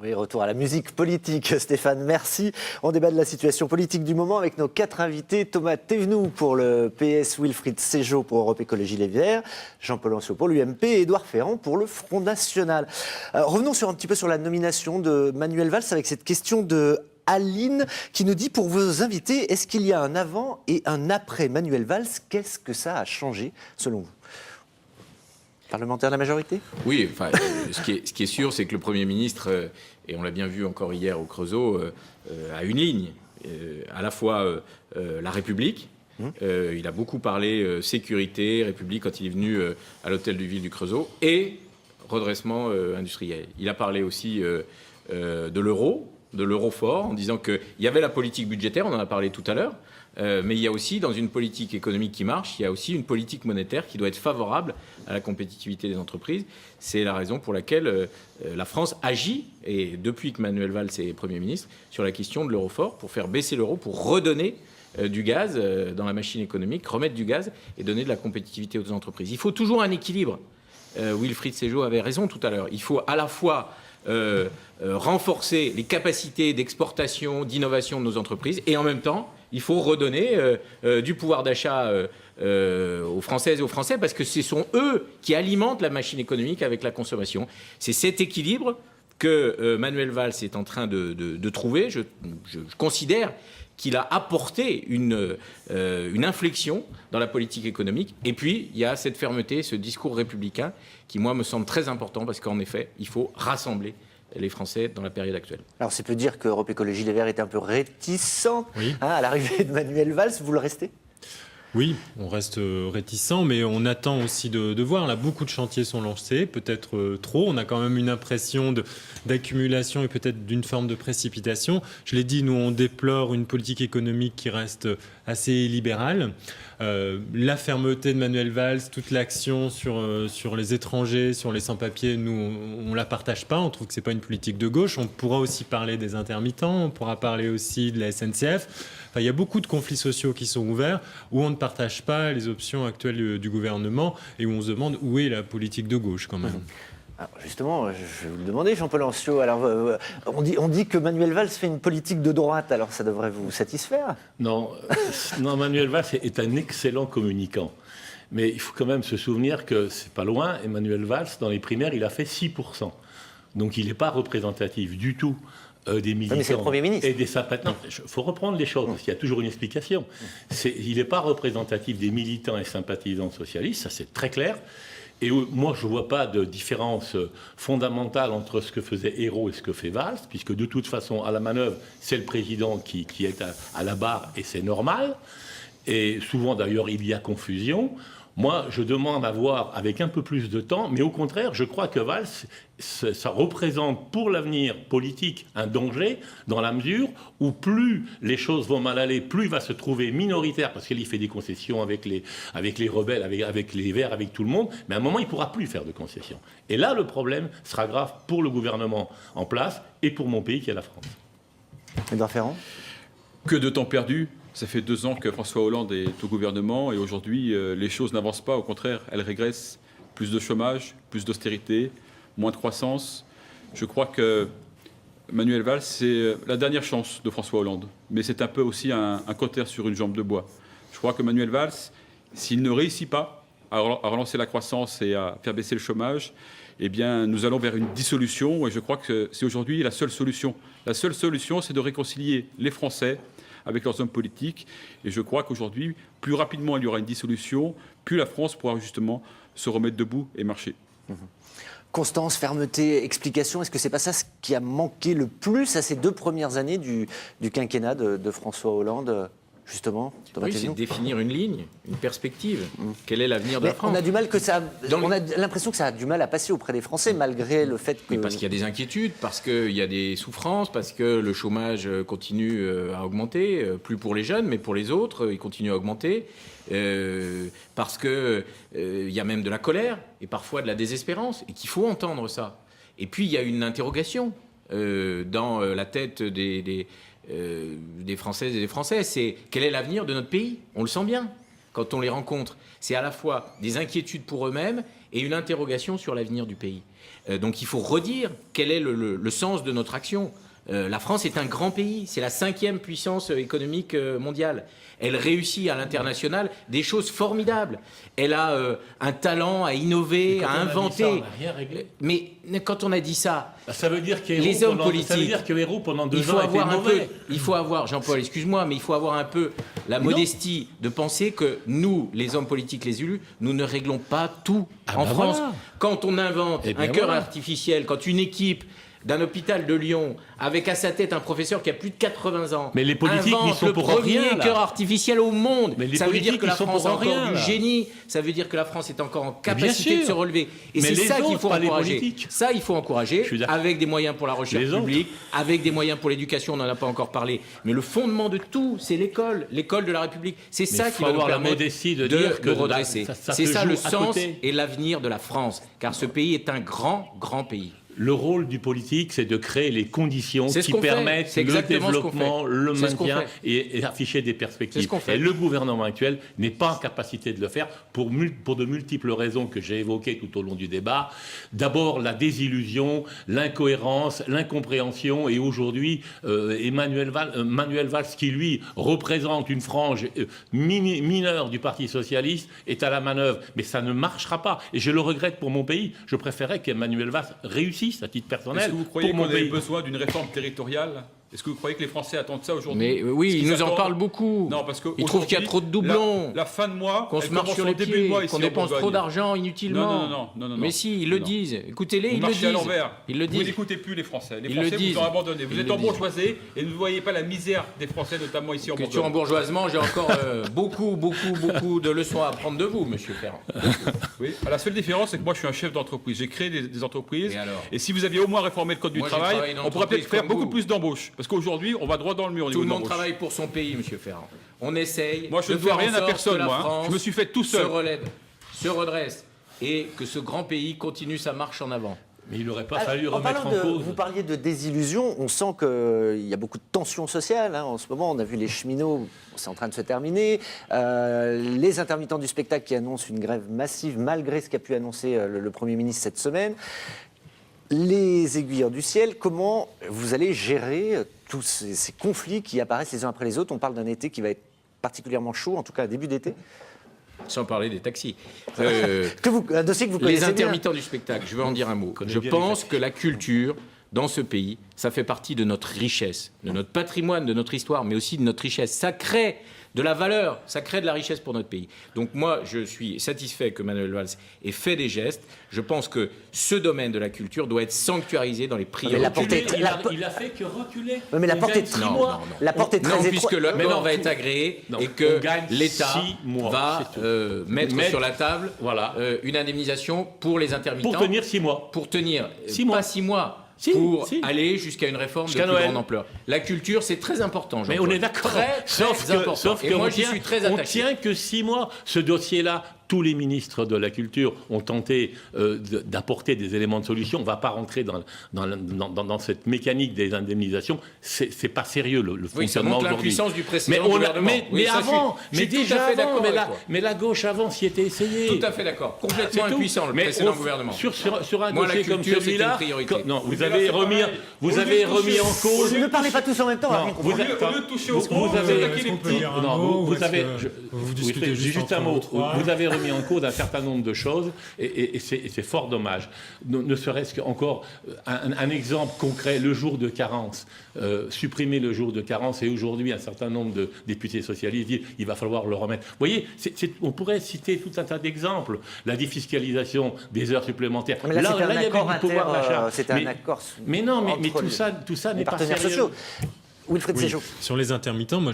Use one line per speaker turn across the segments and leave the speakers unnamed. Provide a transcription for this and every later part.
Oui, retour à la musique politique, Stéphane, merci. On débat de la situation politique du moment avec nos 4 invités. Thomas Thévenoud pour le PS, Wilfried Ségeot pour Europe Écologie Les Verts, Jean-Paul Anceau pour l'UMP et Édouard Ferrand pour le Front National. Revenons un petit peu sur la nomination de Manuel Valls avec cette question de Aline qui nous dit pour vos invités, est-ce qu'il y a un avant et un après Manuel Valls? Qu'est-ce que ça a changé selon vous? Parlementaire de la majorité?
Oui, enfin, ce qui est sûr, c'est que le Premier ministre, et on l'a bien vu encore hier au Creusot, a une ligne, à la fois la République. Il a beaucoup parlé sécurité, République, quand il est venu à l'hôtel de ville du Creusot, et redressement industriel. Il a parlé aussi de l'euro fort, en disant qu'il y avait la politique budgétaire, on en a parlé tout à l'heure, mais il y a aussi, dans une politique économique qui marche, il y a aussi une politique monétaire qui doit être favorable à la compétitivité des entreprises. C'est la raison pour laquelle la France agit, et depuis que Manuel Valls est Premier ministre, sur la question de l'euro fort, pour faire baisser l'euro, pour redonner du gaz dans la machine économique, remettre du gaz et donner de la compétitivité aux entreprises. Il faut toujours un équilibre. Wilfried Ségeot avait raison tout à l'heure. Il faut à la fois renforcer les capacités d'exportation, d'innovation de nos entreprises, et en même temps, il faut redonner du pouvoir d'achat aux Françaises et aux Français, parce que ce sont eux qui alimentent la machine économique avec la consommation. C'est cet équilibre que Manuel Valls est en train de trouver. Je considère qu'il a apporté une inflexion dans la politique économique. Et puis, il y a cette fermeté, ce discours républicain qui, moi, me semble très important, parce qu'en effet, il faut rassembler les Français dans la période actuelle.
Alors, c'est peut dire que Europe Écologie Les Verts était un peu réticent à l'arrivée de Manuel Valls. Vous le restez?
Oui, on reste réticent, mais on attend aussi de voir. Là, beaucoup de chantiers sont lancés, peut-être trop. On a quand même une impression d'accumulation et peut-être d'une forme de précipitation. Je l'ai dit, nous, on déplore une politique économique qui reste assez libérale. La fermeté de Manuel Valls, toute l'action sur les étrangers, sur les sans-papiers, nous, on ne la partage pas. On trouve que ce n'est pas une politique de gauche. On pourra aussi parler des intermittents, on pourra parler aussi de la SNCF. Enfin, il y a beaucoup de conflits sociaux qui sont ouverts où on ne partage pas les options actuelles du gouvernement et où on se demande où est la politique de gauche quand même.
Alors justement, je vais vous le demander, Jean-Paul Anceau. Alors, on dit que Manuel Valls fait une politique de droite, alors ça devrait vous satisfaire?
Non, Manuel Valls est un excellent communicant. Mais il faut quand même se souvenir que c'est pas loin. Emmanuel Valls, dans les primaires, il a fait 6%. Donc il n'est pas représentatif du tout des militants.
Mais c'est le Premier ministre.
Et des sympathisants. Il faut reprendre les choses, parce qu'il y a toujours une explication. Il n'est pas représentatif des militants et sympathisants socialistes, ça c'est très clair. Et moi, je ne vois pas de différence fondamentale entre ce que faisait Ayrault et ce que fait Valls, puisque de toute façon, à la manœuvre, c'est le président qui est à la barre, et c'est normal. Et souvent, d'ailleurs, il y a confusion. Moi, je demande à voir avec un peu plus de temps, mais au contraire, je crois que Valls, ça représente pour l'avenir politique un danger, dans la mesure où plus les choses vont mal aller, plus il va se trouver minoritaire, parce qu'il y fait des concessions avec les rebelles, avec les Verts, avec tout le monde, mais à un moment, il ne pourra plus faire de concessions. Et là, le problème sera grave pour le gouvernement en place et pour mon pays qui est la France.
Édouard Ferrand?
Que de temps perdu. Ça fait 2 ans que François Hollande est au gouvernement et aujourd'hui, les choses n'avancent pas. Au contraire, elles régressent. Plus de chômage, plus d'austérité, moins de croissance. Je crois que Manuel Valls, c'est la dernière chance de François Hollande. Mais c'est un peu aussi un cauter sur une jambe de bois. Je crois que Manuel Valls, s'il ne réussit pas à relancer la croissance et à faire baisser le chômage, eh bien, nous allons vers une dissolution. Et je crois que c'est aujourd'hui la seule solution. La seule solution, c'est de réconcilier les Français avec leurs hommes politiques. Et je crois qu'aujourd'hui, plus rapidement il y aura une dissolution, plus la France pourra justement se remettre debout et marcher.
Constance, fermeté, explication, est-ce que c'est pas ça ce qui a manqué le plus à ces 2 premières années du quinquennat de François Hollande, justement?
Oui, c'est de définir une ligne, une perspective. Quel est l'avenir de la France?
On a du mal on a l'impression que ça a du mal à passer auprès des Français, malgré le fait que...
Mais parce qu'il y a des inquiétudes, parce qu'il y a des souffrances, parce que le chômage continue à augmenter, plus pour les jeunes, mais pour les autres, il continue à augmenter, parce qu'il y a même de la colère, et parfois de la désespérance, et qu'il faut entendre ça. Et puis, il y a une interrogation dans la tête des Françaises et des Français, c'est quel est l'avenir de notre pays? On le sent bien quand on les rencontre. C'est à la fois des inquiétudes pour eux-mêmes et une interrogation sur l'avenir du pays. Donc il faut redire quel est le sens de notre action. La France est un grand pays, c'est la 5e puissance économique mondiale. Elle réussit à l'international des choses formidables. Elle a un talent à innover, à inventer.
On n'a rien réglé.
Mais quand on a dit ça,
Ça veut dire que
les hommes politiques,
ça veut dire que Héroux pendant 2
il faut
ans était
avoir un peu,
mauvais.
il faut avoir, Jean-Paul, excuse-moi, mais il faut avoir un peu la modestie de penser que nous, les hommes politiques, les élus, nous ne réglons pas tout en France.
voilà.
Quand on invente
Eh bien
un cœur
voilà.
artificiel, quand une équipe d'un hôpital de Lyon, avec à sa tête un professeur qui a plus de 80 ans,
Mais les politiques
invente
n'y sont
le
pour
premier
rien, là.
cœur artificiel au monde.
Mais les
Ça veut dire
politiques,
que la
ils sont
France
pour
a encore
rien,
du
là.
génie. Ça veut dire que la France est encore en
Bien
capacité de
sûr.
se relever. Et
Mais
c'est
les
ça qu'il
autres,
faut
pas les
encourager.
politiques.
Ça, il faut encourager
Je suis d'accord.
avec des moyens pour la recherche
Les autres.
publique, avec des moyens pour l'éducation, on n'en a pas encore parlé. Mais le fondement de tout, c'est l'école de la République. C'est ça
il
qui
faut
va nous
avoir la
permettre
modestie de dire que
nous redresser.
ça
C'est
se
ça
joue
le
à
sens
côté.
et l'avenir de la France. Car ce pays est un grand, grand pays.
Le rôle du politique, c'est de créer les conditions
C'est ce
qui
qu'on fait.
permettent
C'est
le
exactement ce qu'on
développement,
fait.
le
C'est ce qu'on
maintien
fait.
et afficher des
C'est
perspectives.
ce qu'on fait.
Et le gouvernement actuel n'est pas en capacité de le faire pour de multiples raisons que j'ai évoquées tout au long du débat. D'abord, la désillusion, l'incohérence, l'incompréhension. Et aujourd'hui, Manuel Valls, qui lui représente une frange mineure du Parti socialiste, est à la manœuvre. Mais ça ne marchera pas. Et je le regrette pour mon pays. Je préférais qu'Emmanuel Valls réussisse à titre personnel
Est-ce que vous croyez
pour mon
qu'on avait
pays.
besoin d'une réforme territoriale? Est-ce que vous croyez que les Français attendent ça aujourd'hui?
Mais oui,
Est-ce
ils
qu'ils
nous en
attendent-
parlent beaucoup.
Non, parce que
Ils trouvent qu'il y a trop de doublons.
La fin de mois,
Qu'on
elle
se marche
commence
sur
en
les
début de
pieds,
mois ici
qu'on
en
dépense trop
Bourgogne.
d'argent inutilement.
Non.
Mais si, ils le
Non.
disent. Écoutez-les,
Vous
ils le
marchez à
disent.
l'envers.
Ils le
Vous
disent.
n'écoutez plus les Français. Les
Ils le
Français
disent.
vous ont abandonné. Vous
Ils
êtes
le disent.
embourgeoisés et vous ne voyez pas la misère des Français, notamment ici en
Question
Bourgogne.
embourgeoisement, j'ai encore beaucoup de leçons à apprendre de vous, monsieur Ferrand.
Oui. La seule différence, c'est que moi, je suis un chef d'entreprise. J'ai créé des entreprises.
Et alors
Et si vous aviez au moins réformé le code du
Moi, j'ai
travail,
travaillé dans
on pourrait peut-être
l'entreprise
faire
comme
beaucoup
vous.
plus d'embauches. Parce qu'aujourd'hui, on va droit dans le mur au
Tout
niveau
le
de
monde
l'embauche.
travaille pour son pays, monsieur Ferrand. On essaye.
Moi, je
de
ne dois
faire en
rien à
sorte
personne,
que la
moi.
France
Je me suis fait tout seul.
se relève, se redresse et que ce grand pays continue sa marche en avant.
Mais il n'aurait pas
Alors,
fallu
en
remettre
parlant
en cause.
Vous parliez de désillusion, on sent qu'il y a beaucoup de tensions sociales en ce moment. On a vu les cheminots, c'est en train de se terminer. Les intermittents du spectacle qui annoncent une grève massive malgré ce qu'a pu annoncer le Premier ministre cette semaine. Les aiguilleurs du ciel, comment vous allez gérer tous ces conflits qui apparaissent les uns après les autres? On parle d'un été qui va être particulièrement chaud, en tout cas début d'été.
Sans parler des taxis.
Un dossier que vous
Les
connaissez bien.
intermittents du spectacle, je veux en dire un mot. Je pense que la culture, dans ce pays, ça fait partie de notre richesse, de notre patrimoine, de notre histoire, mais aussi de notre richesse. Ça crée de la valeur, ça crée de la richesse pour notre pays. Donc moi, je suis satisfait que Manuel Valls ait fait des gestes. Je pense que ce domaine de la culture doit être sanctuarisé dans les priorités.
la portée est
Reculer,
très-
il a fait que reculer.
Oui, mais la
On
portée
gagne
est-
6
Non,
mois.
non, non.
La porte est très
Non,
étroite.
puisque le
Mais non,
corps va
tout-
être agréé
Non,
et que
on gagne
l'État
6 mois,
va
c'est tout.
mettre
Mettre-
sur la table
Voilà.
une indemnisation pour les intermittents.
Pour tenir 6 mois.
Pour tenir,
6 mois.
pas 6 mois,
Si,
pour
si.
aller jusqu'à une réforme de
Jusqu'à
plus
Noël.
grande ampleur. La culture, c'est très important.
Mais
Jean-Paul.
on est d'accord.
Très,
Sauf
très important.
que
Et moi,
on
j'y
tient-
suis très
on
attaché.
tient que 6 mois. Ce dossier-là, tous les ministres de la Culture ont tenté d'apporter des éléments de solution. On ne va pas rentrer dans cette mécanique des indemnisations. C'est pas sérieux le
Oui, ça
fonctionnement
montre
aujourd'hui.
l'impuissance du
Mais,
précédent
on a-
gouvernement.
mais,
Oui,
mais
ça,
avant,
je suis
mais
tout à
déjà
fait d'accord
avant,
avec toi.
mais la gauche avant s'y était essayée.
Tout à fait d'accord. Complètement
C'est tout.
impuissant, le
Mais
précédent
on-
gouvernement.
Sur un
Moi, la
dossier comme
culture, c'était
celui-là,
une priorité.
non, vous
Mais là,
avez
c'est
remis,
pareil.
vous
Au lieu
avez
de
remis en
toucher-
cause.
Ne parlez pas tous en même temps.
Non,
rien
vous
compris.
Au lieu de toucher au
vous
pauvres,
avez-
vous attaquez les
Est-ce qu'on peut
petits.
dire un
Non,
mot, ou
vous
est-ce
avez,
que vous
oui,
discutez
juste
entre
un
vous
mot.
trois
Vous avez remis en cause un certain nombre de choses et c'est fort dommage. Ne serait-ce qu'encore un exemple concret, le jour de carence. Supprimer le jour de carence et aujourd'hui un certain nombre de députés socialistes disent il va falloir le remettre. Vous voyez, on pourrait citer tout un tas d'exemples. La défiscalisation des heures supplémentaires.
Mais là, c'était un
il y avait
accord
du pouvoir d'achat.
c'était un accord.
Mais non, mais
entre
tout ça
les
n'est pas
partenaires
sérieux.
sociaux. Wilfried
Oui.
Séchaud.
Sur les intermittents, moi,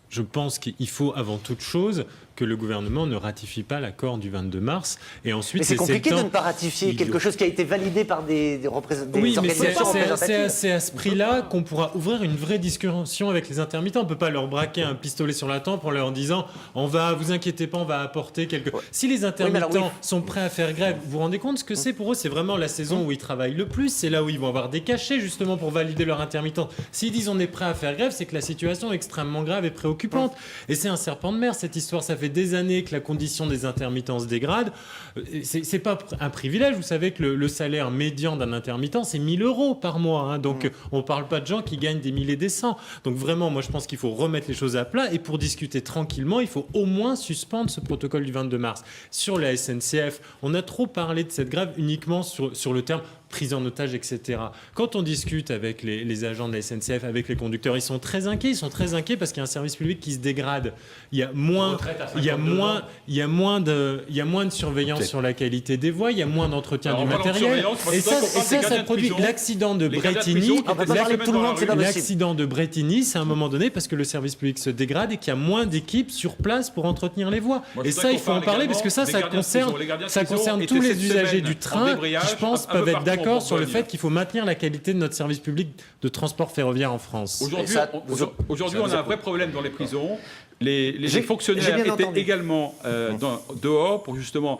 je pense qu'il faut avant toute chose que le gouvernement ne ratifie pas l'accord du 22 mars. Et ensuite,
Mais c'est compliqué
le
de
temps-
ne pas ratifier
idiot.
quelque chose qui a été validé par des
Oui, mais
organisations représentatives.
c'est à ce prix-là qu'on pourra ouvrir une vraie discussion avec les intermittents. On ne peut pas leur braquer un pistolet sur la tempe en leur disant vous inquiétez pas, on va apporter quelque chose. Si les intermittents
alors oui.
sont prêts à faire grève, vous vous rendez compte ce que c'est pour eux? C'est vraiment la saison où ils travaillent le plus. C'est là où ils vont avoir des cachets justement pour valider leur intermittent. S'ils disent on est prêt à faire grève, c'est que la situation est extrêmement grave et préoccupante. Et c'est un serpent de mer cette histoire. Ça fait fait des années que la condition des intermittents se dégrade. C'est pas un privilège. Vous savez que le salaire médian d'un intermittent, c'est 1 000 € par mois. Hein. Donc, on parle pas de gens qui gagnent des milliers et des cents. Donc, vraiment, moi, je pense qu'il faut remettre les choses à plat. Et pour discuter tranquillement, il faut au moins suspendre ce protocole du 22 mars. Sur la SNCF, on a trop parlé de cette grève uniquement sur le terme prise en otage, etc. Quand on discute avec les agents de la SNCF, avec les conducteurs, ils sont très inquiets. Ils sont très inquiets parce qu'il y a un service public qui se dégrade. Il y a moins de surveillance sur la qualité des voies. Il y a moins d'entretien du matériel. Et ça produit l'accident de Bretigny. L'accident de Bretigny, c'est à un moment donné parce que le service public se dégrade et qu'il y a moins d'équipes sur place pour entretenir les voies. Et ça, il faut en parler parce que ça concerne tous les usagers du train qui, je pense, peuvent être d'accord sur le fait qu'il faut maintenir la qualité de notre service public de transport ferroviaire en France.
Aujourd'hui, on a un vrai problème dans les prisons. Les fonctionnaires étaient également dehors pour justement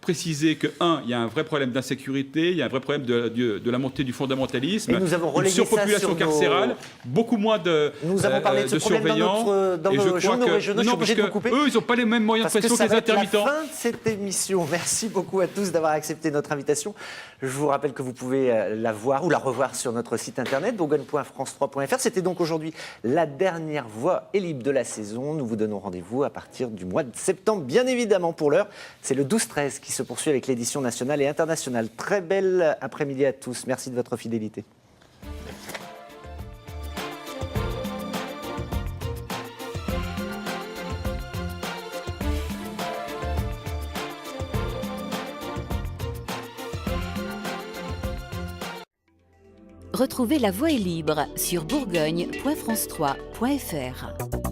préciser que, il y a un vrai problème d'insécurité, il y a un vrai problème de la montée du fondamentalisme, une surpopulation carcérale, beaucoup moins de
Nous avons parlé de ce problème dans nos journaux régionaux. Je suis obligé de vous couper.
Eux, ils n'ont pas les mêmes moyens de pression que les intermittents.
C'est la fin de cette émission. Merci beaucoup à tous d'avoir accepté notre invitation. Je vous rappelle que vous pouvez la voir ou la revoir sur notre site internet bourgogne.france3.fr. C'était donc aujourd'hui la dernière voix et libre de la saison. Nous vous donnons rendez-vous à partir du mois de septembre. Bien évidemment, pour l'heure, c'est le 12-13 qui se poursuit avec l'édition nationale et internationale. Très bel après-midi à tous. Merci de votre fidélité.
Retrouvez La Voix est libre sur bourgogne.france3.fr.